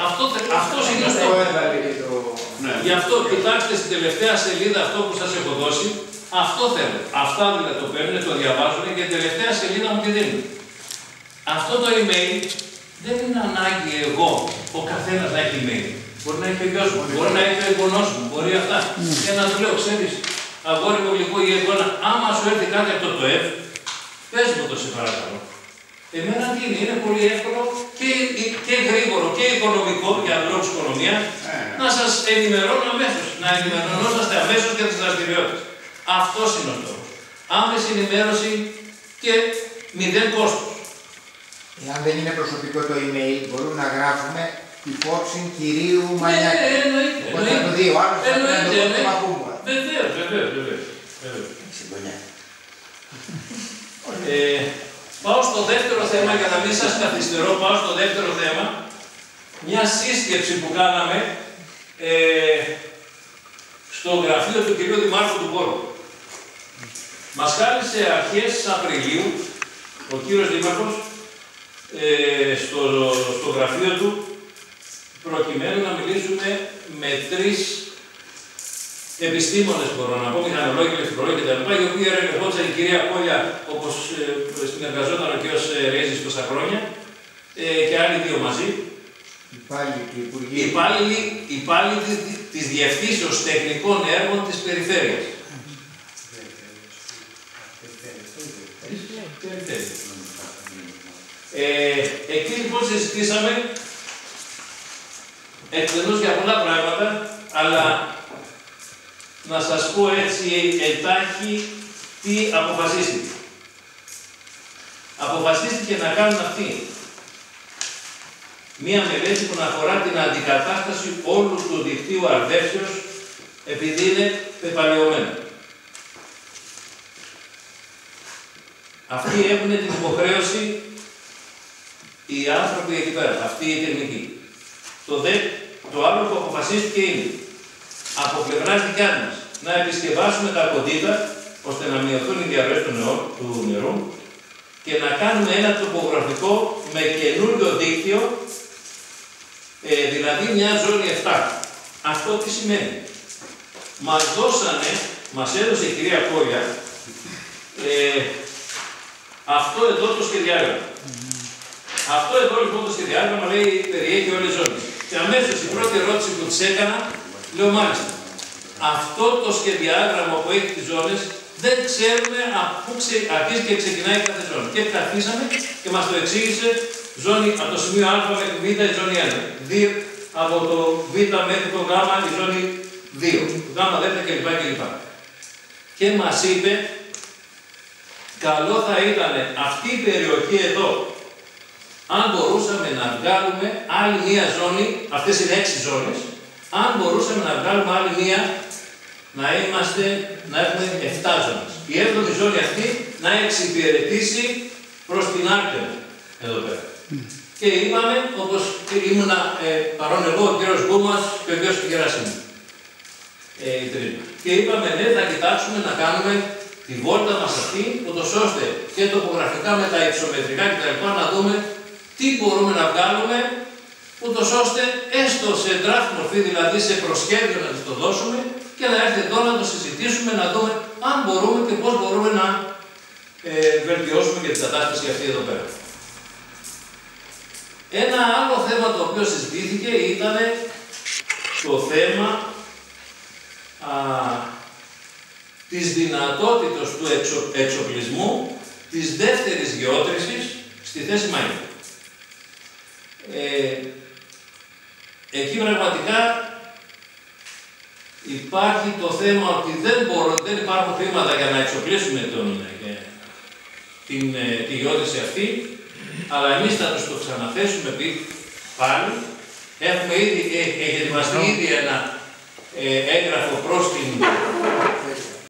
Αυτό είναι ο στόχος. Γι' αυτό κοιτάξτε στην τελευταία σελίδα αυτό που σας έχω δώσει. Αυτό θέλω. Αυτά δηλαδή το παίρνουν, το διαβάζουν και την τελευταία σελίδα μου τη δίνουν. Αυτό το email δεν είναι ανάγκη εγώ, ο καθένας να έχει email. Μπορεί να έχει ο γιος μου, μπορεί να έχει ο εγγονός μου, μπορεί αυτά. Και να του λέω, ξέρεις, αγόρι μου γλυκό ή εγγόνα, άμα σου έρθει κάτι από το ΤΟΕΦ, πες μου το σε παρακαλώ. Εμένα τι είναι πολύ εύκολο και γρήγορο και οικονομικό για λόγους οικονομίας να σας ενημερώνω αμέσως, να ενημερωνόσαστε αμέσως για τις δραστηριότητες. Αυτός είναι ο στόχος. Άμεση ενημέρωση και 0 κόστος. Εάν δεν είναι προσωπικό το email, μπορούμε να γράφουμε υπόψη κυρίου Μανιάκη. Ναι, εννοείται. Όταν το δει ο άλλος, θα πρέπει να το μαχούμε. Βεβαίως. Πάω στο δεύτερο θέμα, για να μην σας καθυστερώ, πάω στο δεύτερο θέμα. Μια σύσκεψη που κάναμε στο γραφείο του κυρίου Δημάρχου του Πόρου. Μας κάλεσε αρχές Απριλίου ο κύριος Δήμαρχος στο γραφείο του, προκειμένου να μιλήσουμε με 3 επιστήμονες, μπορώ να πω, μηχανολόγοι, ηλεκτρολόγοι κτλ. Οι οποίοι ερευνευόντουσαν, η κυρία Κόλια, όπως συνεργαζόταν ο κύριος Ρέζης τόσα χρόνια, και άλλοι 2 μαζί. Υπάλληλοι της Διευθύνσεως Τεχνικών Έργων της Περιφέρειας. Εκεί λοιπόν συζητήσαμε εκτενώς για πολλά πράγματα, αλλά να σας πω έτσι εντάχει τι αποφασίστηκε. Αποφασίστηκε να κάνουν αυτοί μία μελέτη που να αφορά την αντικατάσταση όλου του δικτύου αρδεύσεως, επειδή είναι πεπαλαιωμένο. Αυτοί έχουν την υποχρέωση, οι άνθρωποι εκεί πέρα, αυτή η τεχνική. Το άλλο που αποφασίστηκε είναι, από πλευράς δικιά μας, να επισκευάσουμε τα κοντίτα, ώστε να μειωθούν οι διαρροές του νερού και να κάνουμε ένα τοπογραφικό με καινούριο δίκτυο, δηλαδή μια ζώνη 7. Αυτό τι σημαίνει? Μας έδωσε η κυρία Κόλια αυτό εδώ το σχεδιάγραμμα. Αυτό εδώ λοιπόν το σχεδιάγραμμα λέει περιέχει όλες τις ζώνες. Και αμέσως η πρώτη ερώτηση που της έκανα, λέω μάλιστα, αυτό το σχεδιάγραμμα που έχει τις ζώνες δεν ξέρουμε από πού αρχίζει και ξεκινάει κάθε ζώνη. Και καθίσαμε και μας το εξήγησε ζώνη από το σημείο Α μέχρι Β η ζώνη 1. Από το Β μέχρι το Γ η ζώνη 2. Το Γ δ κλπ. Και μας είπε, καλό θα ήταν αυτή η περιοχή εδώ, αν μπορούσαμε να βγάλουμε άλλη μία ζώνη, αυτές είναι 6 ζώνες, αν μπορούσαμε να βγάλουμε άλλη μία, να έχουμε 7 ζώνες. Η 7η ζώνη αυτή να εξυπηρετήσει προς την Άρτεμο, εδώ πέρα. Και είπαμε, όπως ήμουνα παρόν εγώ, ο κύριος Γκούμας και ο κύριος Γερασίμου. Και είπαμε, ναι, θα κοιτάξουμε να κάνουμε τη βόλτα μας αυτή, ούτως ώστε και τοπογραφικά με τα υψομετρικά κτλ. Να δούμε τι μπορούμε να βγάλουμε, ούτως ώστε έστω σε draft μορφή, δηλαδή σε προσχέδιο να το δώσουμε και να έρθει εδώ να το συζητήσουμε, να δούμε αν μπορούμε και πώς μπορούμε να βελτιώσουμε και την κατάσταση αυτή εδώ πέρα. Ένα άλλο θέμα το οποίο συζητήθηκε ήταν το θέμα της δυνατότητας του εξοπλισμού της δεύτερης γεώτρησης στη θέση Μάγια. Εκεί πραγματικά υπάρχει το θέμα ότι δεν υπάρχουν χρήματα για να εξοπλίσουμε τη γεώτρηση αυτή, αλλά εμείς θα τους το ξαναθέσουμε πάλι. Έχουμε ήδη, έχει ετοιμαστεί ήδη ένα έγγραφο προς την